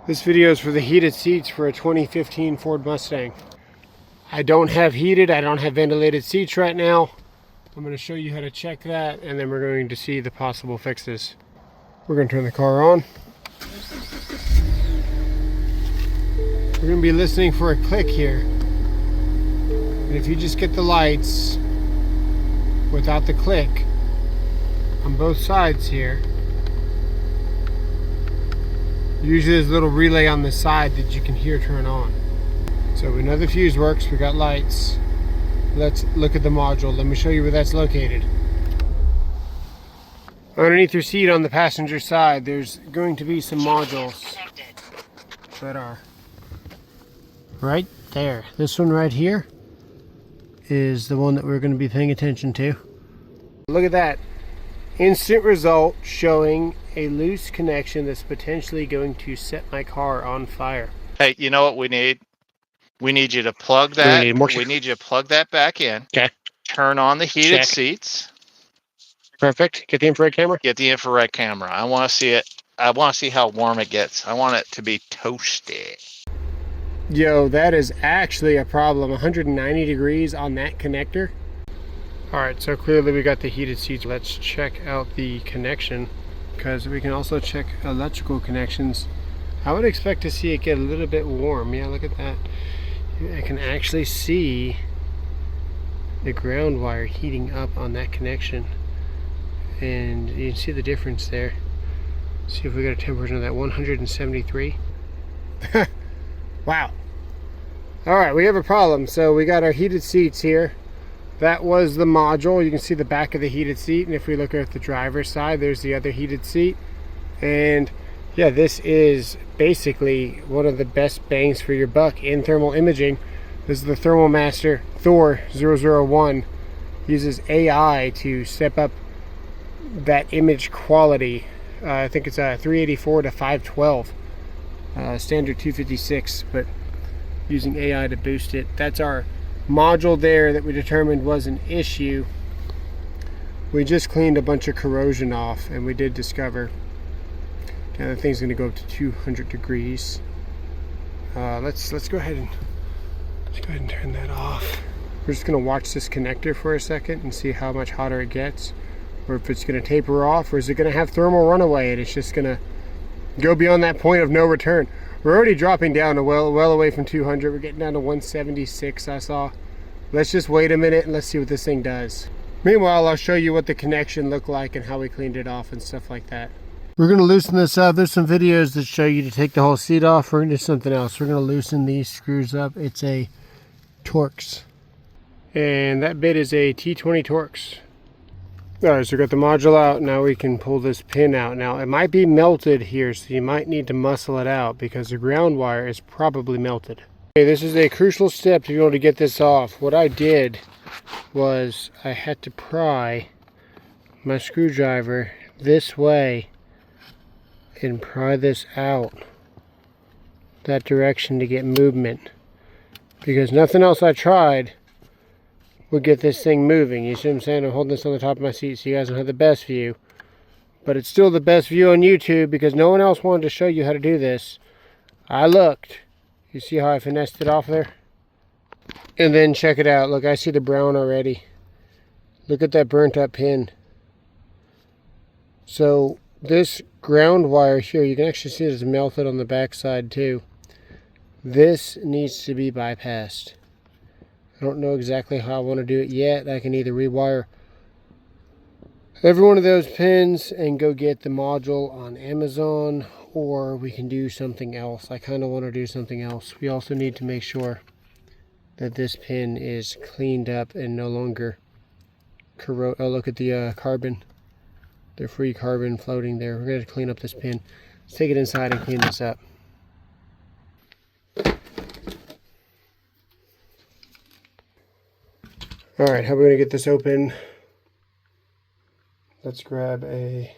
This video is for the heated seats for a 2015 Ford Mustang. I don't have ventilated seats right now. I'm going to show you how to check that, and then we're going to see the possible fixes. We're going to turn the car on. We're going to be listening for a click here. And if you just get the lights without the click on both sides here, usually there's a little relay on the side that you can hear turn on. So we know the fuse works, we got lights. Let's look at the module. Let me show you where that's located. Underneath your seat on the passenger side, there's going to be some modules that are right there. This one right here is the one that we're going to be paying attention to. Look at that. Instant result showing a loose connection that's potentially going to set my car on fire. Hey, you know what we need? We need you to plug that. We need you to plug that back in. Okay. Turn on the heated seats. Perfect. Get the infrared camera. Get the infrared camera. I want to see it. I want to see how warm it gets. I want it to be toasty. Yo, that is actually a problem. 190 degrees on that connector. Alright, so clearly we got the heated seats. Let's check out the connection, because we can also check electrical connections. I would expect to see it get a little bit warm. Yeah, look at that. I can actually see the ground wire heating up on that connection. And you can see the difference there. See if we got a temperature of that 173. Wow. Alright, we have a problem. So we got our heated seats here. That was the module. You can see the back of the heated seat, and if we look at the driver's side, there's the other heated seat. And yeah, this is basically one of the best bangs for your buck in thermal imaging. This is the Thermal Master Thor 001. Uses AI to step up that image quality. I think it's a 384 to 512. Standard 256, but using AI to boost it. That's our module there that we determined was an issue. We just cleaned a bunch of corrosion off, and we did discover the thing's going to go up to 200 degrees. Let's go ahead and turn that off. We're just going to watch this connector for a second and see how much hotter it gets, or if it's going to taper off, or is it going to have thermal runaway and it's just going to go beyond that point of no return. We're already dropping down to well away from 200. We're getting down to 176, I saw. Let's just wait a minute and let's see what this thing does. Meanwhile, I'll show you what the connection looked like and how we cleaned it off and stuff like that. We're going to loosen this up. There's some videos that show you to take the whole seat off. We're going to do something else. We're going to loosen these screws up. It's a Torx. And that bit is a T20 Torx. Alright, so we got the module out. Now we can pull this pin out. Now it might be melted here, so you might need to muscle it out because the ground wire is probably melted. Okay, this is a crucial step to be able to get this off. What I did was I had to pry my screwdriver this way and pry this out that direction to get movement, because nothing else I tried would get this thing moving. You see what I'm saying? I'm holding this on the top of my seat so you guys don't have the best view, but it's still the best view on YouTube because no one else wanted to show you how to do this. I looked. You see how I finessed it off there? And then check it out. Look, I see the brown already. Look at that burnt up pin. So this ground wire here, you can actually see it's melted on the back side too. This needs to be bypassed. I don't know exactly how I want to do it yet. I can either rewire every one of those pins and go get the module on Amazon, or we can do something else. I kind of want to do something else. We also need to make sure that this pin is cleaned up and no longer corrode. Oh, look at the carbon. The free carbon floating there. We're going to clean up this pin. Let's take it inside and clean this up. Alright, how are we going to get this open? Let's grab a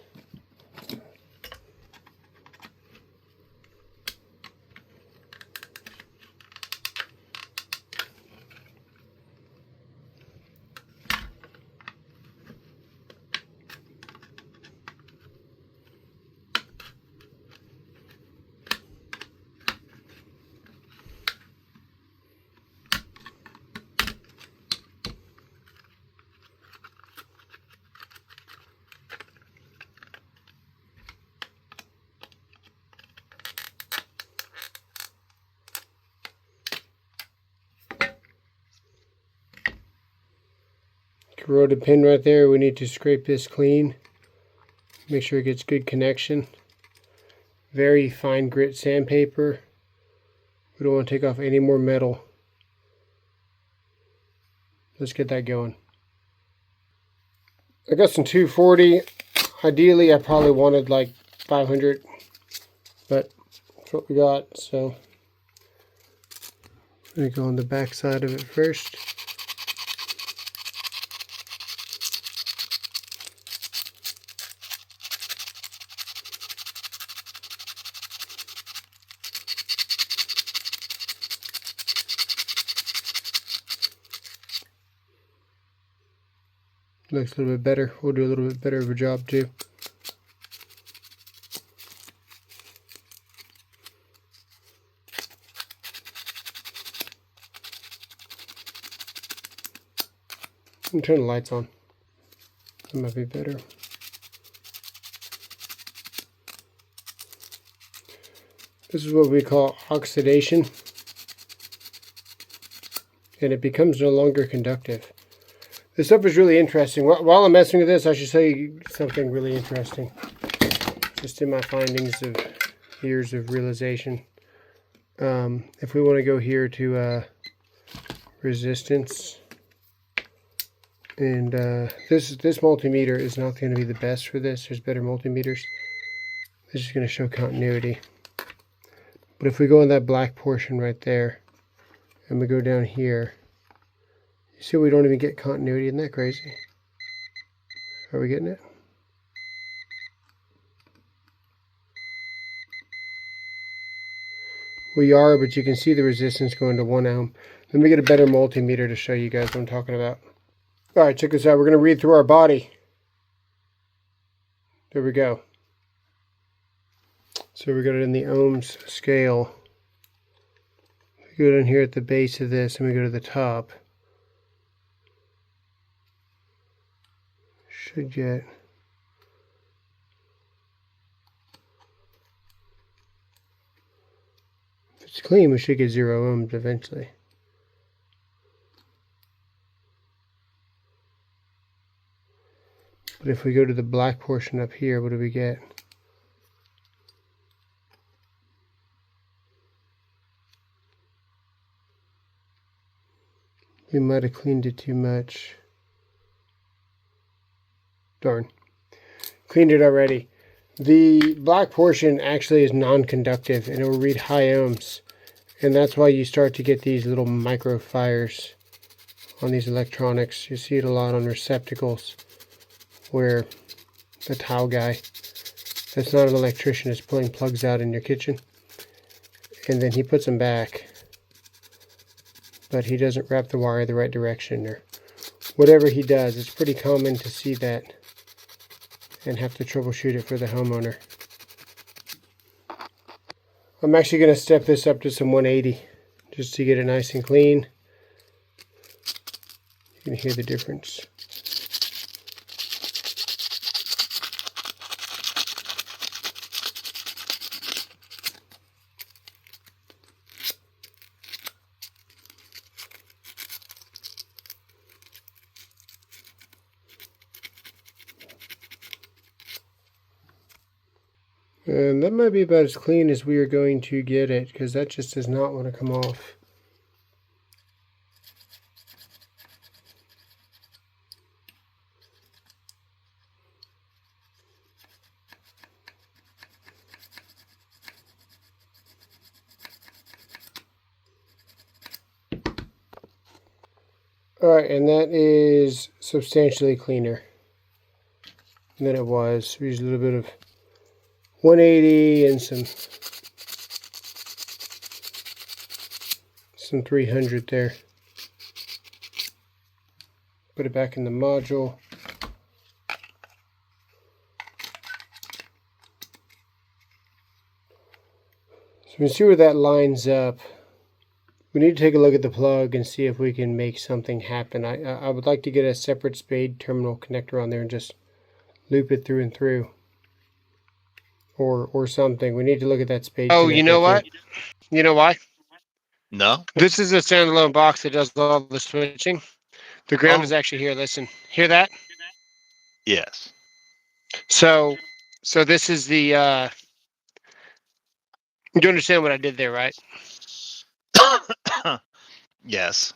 corroded pin right there. We need to scrape this clean. Make sure it gets good connection. Very fine grit sandpaper. We don't want to take off any more metal. Let's get that going. I got some 240. Ideally, I probably wanted like 500, but that's what we got. So I'm going to go on the back side of it first. Looks a little bit better. We'll do a little bit better of a job too. And turn the lights on. That might be better. This is what we call oxidation, and it becomes no longer conductive. This stuff is really interesting. While I'm messing with this, I should show you something really interesting. Just in my findings of years of realization. If we want to go here to resistance, and this multimeter is not going to be the best for this. There's better multimeters. This is going to show continuity. But if we go in that black portion right there, and we go down here, you see we don't even get continuity. Isn't that crazy? Are we getting it? We are, but you can see the resistance going to 1 ohm. Let me get a better multimeter to show you guys what I'm talking about. Alright, check this out. We're going to read through our body. There we go. So we got it in the ohms scale. We go down here at the base of this and we go to the top. Should get if it's clean, we should get 0 ohms eventually. But if we go to the black portion up here, what do we get? We might have cleaned it too much. Darn. Cleaned it already. The black portion actually is non-conductive and it will read high ohms. And that's why you start to get these little micro fires on these electronics. You see it a lot on receptacles where the towel guy that's not an electrician is pulling plugs out in your kitchen. And then he puts them back, but he doesn't wrap the wire the right direction or whatever he does. It's pretty common to see that and have to troubleshoot it for the homeowner. I'm actually going to step this up to some 180 just to get it nice and clean. You can hear the difference. And that might be about as clean as we are going to get it, because that just does not want to come off. Alright, and that is substantially cleaner than it was. We used a little bit of 180 and some 300 there. Put it back in the module. So we can see where that lines up. We need to take a look at the plug and see if we can make something happen. I would like to get a separate spade terminal connector on there and just loop it through and through. Or something. We need to look at that spade. Oh, you know what? You know why? No. This is a standalone box that does all the switching. The ground is Oh, actually here. Listen, hear that? yes. So, so this is the. You understand what I did there, right? Yes.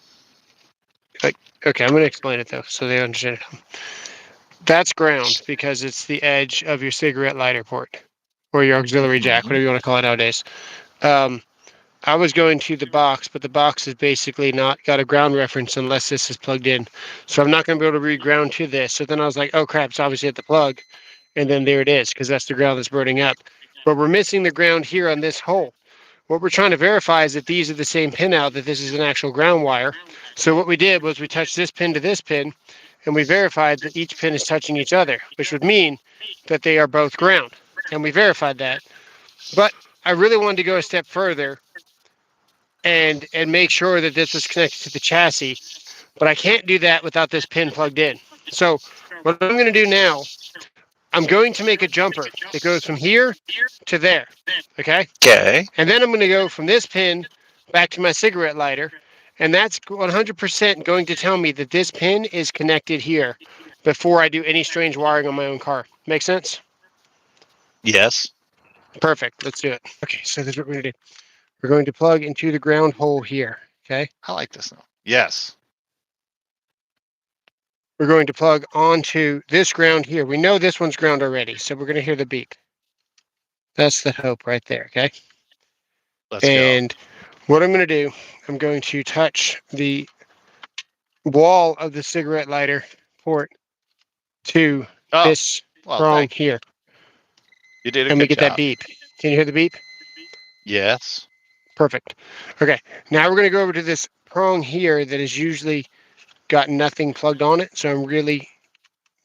Like, okay, I'm going to explain it though, so they understand it. That's ground because it's the edge of your cigarette lighter port or your auxiliary jack, Mhm. whatever you want to call it nowadays. Um, I was going to the box, but the box is basically not got a ground reference unless this is plugged in. So I'm not going to be able to read ground to this. So then I was like, oh crap, it's obviously at the plug. And then there it is, because that's the ground that's burning up. But we're missing the ground here on this hole. What we're trying to verify is that these are the same pin out, that this is an actual ground wire. So what we did was we touched this pin to this pin, and we verified that each pin is touching each other, which would mean that they are both ground. And we verified that. But I really wanted to go a step further and make sure that this was connected to the chassis. But I can't do that without this pin plugged in. So what I'm going to do now, I'm going to make a jumper that goes from here to there. Okay. Okay. And then I'm going to go from this pin back to my cigarette lighter. And that's 100% going to tell me that this pin is connected here before I do any strange wiring on my own car. Make sense? Yes. Perfect. Let's do it. Okay. So this is what we're going to do. We're going to plug into the ground hole here. Okay. I like this now. Yes. We're going to plug onto this ground here. We know this one's ground already, so we're going to hear the beep. That's the hope right there, okay? Let's go. And what I'm going to do, I'm going to touch the wall of the cigarette lighter port to Oh, this well, prong thank you. here, You did a and we good get that job. beep. Can you hear the beep? Yes. Perfect. Okay, now we're going to go over to this prong here that has usually got nothing plugged on it, so I'm really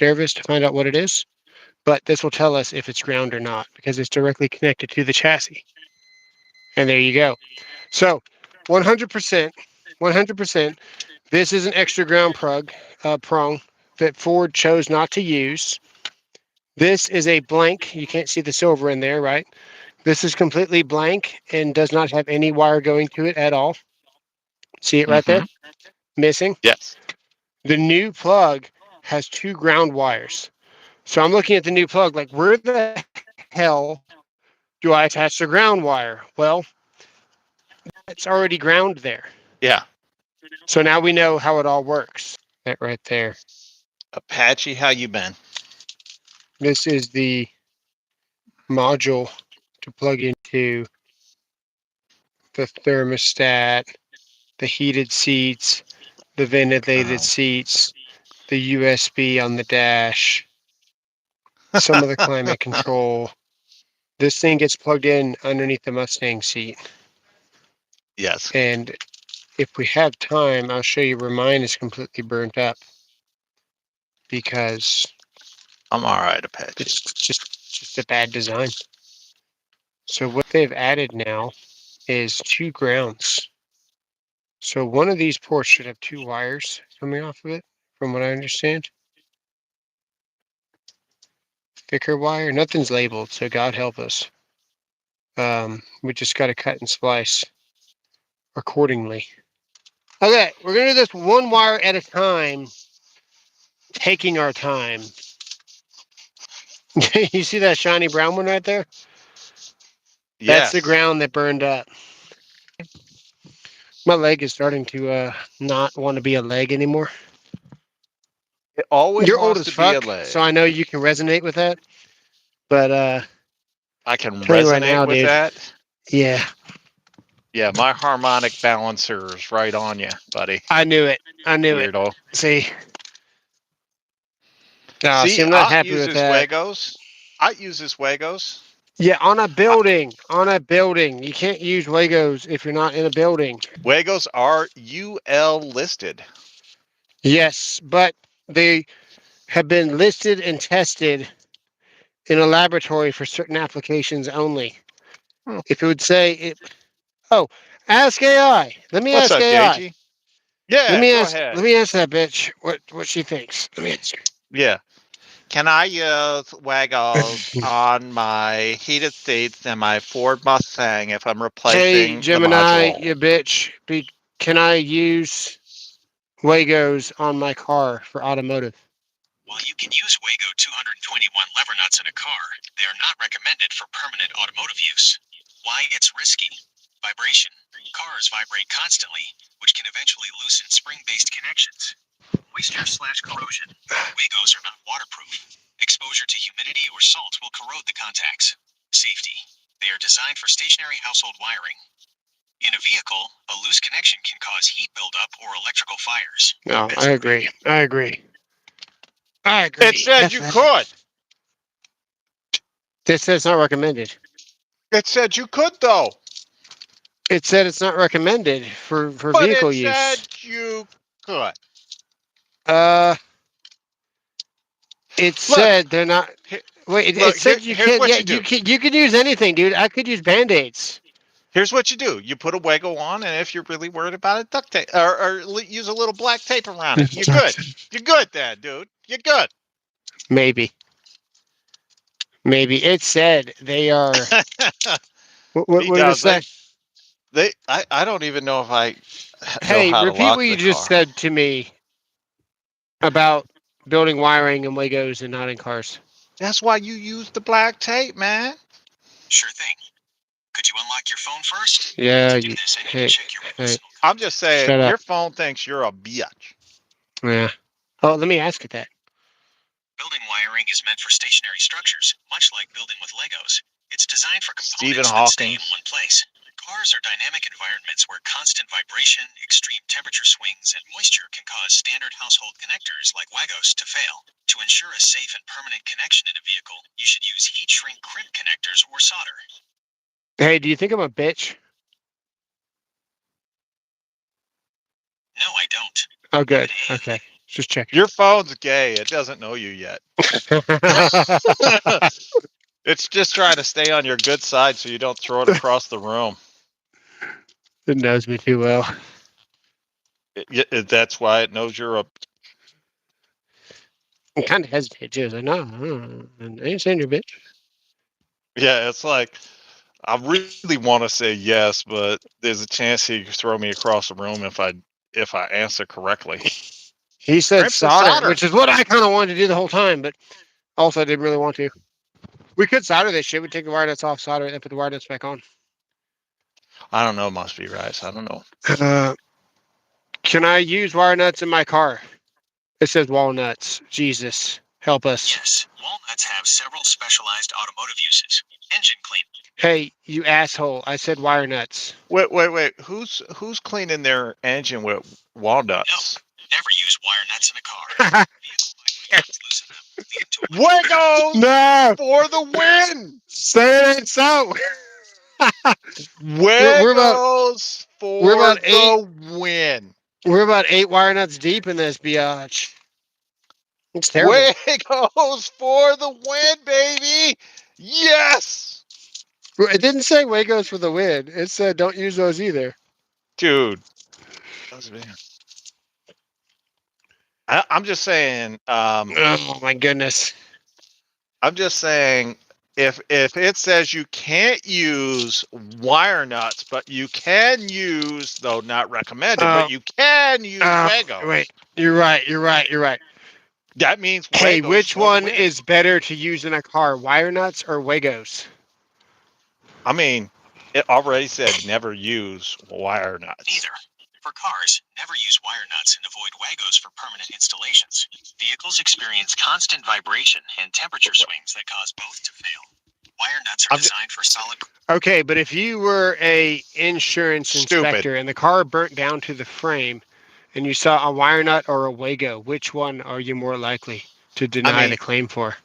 nervous to find out what it is. But this will tell us if it's ground or not because it's directly connected to the chassis. And there you go. So 100%, 100%, this is an extra ground prong that Ford chose not to use. This is a blank. You can't see the silver in there, right? This is completely blank and does not have any wire going to it at all. See it right there? Mm-hmm. Missing. Yes. The new plug has two ground wires. So I'm looking at the new plug like, where the hell do I attach the ground wire? Well, it's already ground there. Yeah. So now we know how it all works. That right there. Apache, how you been? This is the module to plug into the thermostat, the heated seats, the ventilated Oh. seats, the USB on the dash, some of the climate control. This thing gets plugged in underneath the Mustang seat. Yes. And if we have time, I'll show you where mine is completely burnt up because I'm all right, Apache. it's just a bad design. So what they've added now is two grounds. So one of these ports should have two wires coming off of it, from what I understand. Thicker wire. Nothing's labeled, so God help us. We just got to cut and splice accordingly. Okay, we're gonna do this one wire at a time, taking our time. You see that shiny brown one right there? That's the Yes. ground that burned up. My leg is starting to not want to be a leg anymore. It always You're old wants as to be a fuck, so leg. I know you can resonate with that. But I can tell you right resonate now, with dude. that. Yeah, Yeah, my harmonic balancer's right on you, buddy. I knew it. I knew it. Weirdo. See, see, See, I'm not I happy use with this that. Wagos. I use this Wagos. Yeah, on a building, you can't use Legos if you're not in a building. Wagos are UL listed. Yes, but they have been listed and tested in a laboratory for certain applications only. Hmm. If it would say it, oh, ask AI. Let me What's ask up, AI. Deji? Yeah, go ahead. Let me ask that bitch what she thinks. Let me ask Yeah. Can I use her. Wagos on my heated seats and my Ford Mustang if I'm Hey replacing the Gemini, module? you bitch. Can I use Wagos on my car for automotive? While you can use Wago 221 lever nuts in a car, they are not recommended for permanent automotive use. Why it's risky? Vibration. Cars vibrate constantly, which can eventually loosen spring-based connections. Moisture/corrosion. Wagos are not waterproof. Exposure to humidity or salt will corrode the contacts. Safety. They are designed for stationary household wiring. In a vehicle, a loose connection can cause heat buildup or electrical fires. No, I agree. I agree. I agree. It said you could. This says not recommended. It said you could though. It said it's not recommended for But vehicle it said use. you could. It said they're not. Here- Wait, it Look, said you here's can. what Yeah, you do. you can use anything, dude. I could use band-aids. Here's what you do. You put a Wago on, and if you're really worried about it, duct tape or use a little black tape around it. You're good. You're good then, dude. You're good. Maybe. It said they are. He What did it does. say? I don't even know if I know Hey, how to repeat lock what you the just car. said to me about building wiring and Legos and not in cars. That's why you use the black tape, man. Sure thing. Could you unlock your phone first? Yeah, To do this, I need to check your personal I'm just saying, Shut up. your phone thinks you're a bitch. Yeah. Oh, let me ask it that. Building wiring is meant for stationary structures, much like building with Legos. It's designed for Stephen components that stay Hawking. in one place. Cars are dynamic environments where constant vibration, extreme temperature swings, and moisture can cause standard household connectors like Wagos to fail. To ensure a safe and permanent connection in a vehicle, you should use heat shrink crimp connectors or solder. Hey, do you think I'm a bitch? No, I don't. Oh, good. Okay. Just checking. Your phone's gay. It doesn't know you yet. It's just trying to stay on your good side so you don't throw it across the room. It knows me too well. That's why it knows you're a. I'm kind of hesitant too. It's like, no, I ain't saying you're a bitch. Yeah, it's like I really want to say yes, but there's a chance he could throw me across the room if I answer correctly. He said Crimps and solder, which is what I kind of wanted to do the whole time, but also I didn't really want to. We could solder this shit. We take the wire nuts off, solder it, and put the wire nuts back on. I don't know. Must be rice. I don't know. Can I use wire nuts in my car? It says walnuts. Jesus, help us. Yes, walnuts have several specialized automotive uses. Engine clean. Hey, you asshole! I said wire nuts. Wait. Who's cleaning their engine with walnuts? Never use wire nuts in a car. Loosen them, leading to Wagos No, for the win. say it ain't so. Wagos we're for about the win. We're about 8 wire nuts deep in this biatch. It's terrible. Wagos for the win, baby. Yes, It didn't say Wagos for the win. It said don't use those either. dude. I'm just saying. Oh my goodness. I'm just saying. If it says you can't use wire nuts, but you can use, though not recommended, but you can use Wagos. Wait, you're right. That means Wagos. Hey, which for the one win. is better to use in a car, wire nuts or Wagos? I mean, it already said never use wire nuts. Neither. For cars, never use wire nuts and avoid Wagos for permanent installations. Vehicles experience constant vibration and temperature swings that cause both to fail. Wire nuts are designed for solid. Okay, but if you were a insurance inspector and the car burnt down to the frame and you saw a wire nut or a Wago, which one are you more likely to deny the claim for?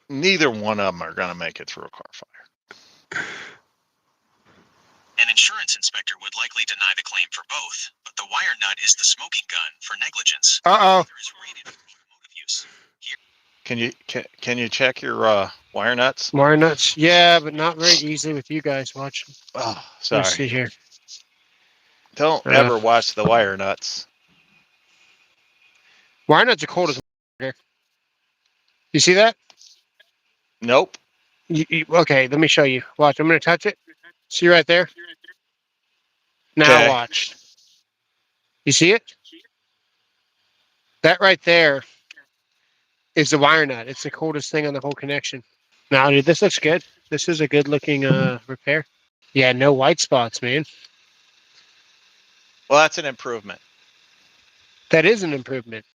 Neither one of them are going to make it through a car fire. An insurance inspector would likely deny the claim for both, but the wire nut is the smoking gun for negligence. Uh-oh. Can you check your wire nuts? Wire nuts, yeah, but not very easily with you guys watching. Oh, sorry. Let's see here. Don't ever watch the wire nuts. Wire nuts are cold as here. You see that? Nope. Okay, let me show you. Watch, I'm going to touch it. See right there? Now watch. You see it? That right there is the wire nut. It's the coldest thing on the whole connection. Now, dude, this looks good. This is a good looking repair. Yeah, no white spots, man. Well, that's an improvement. That is an improvement.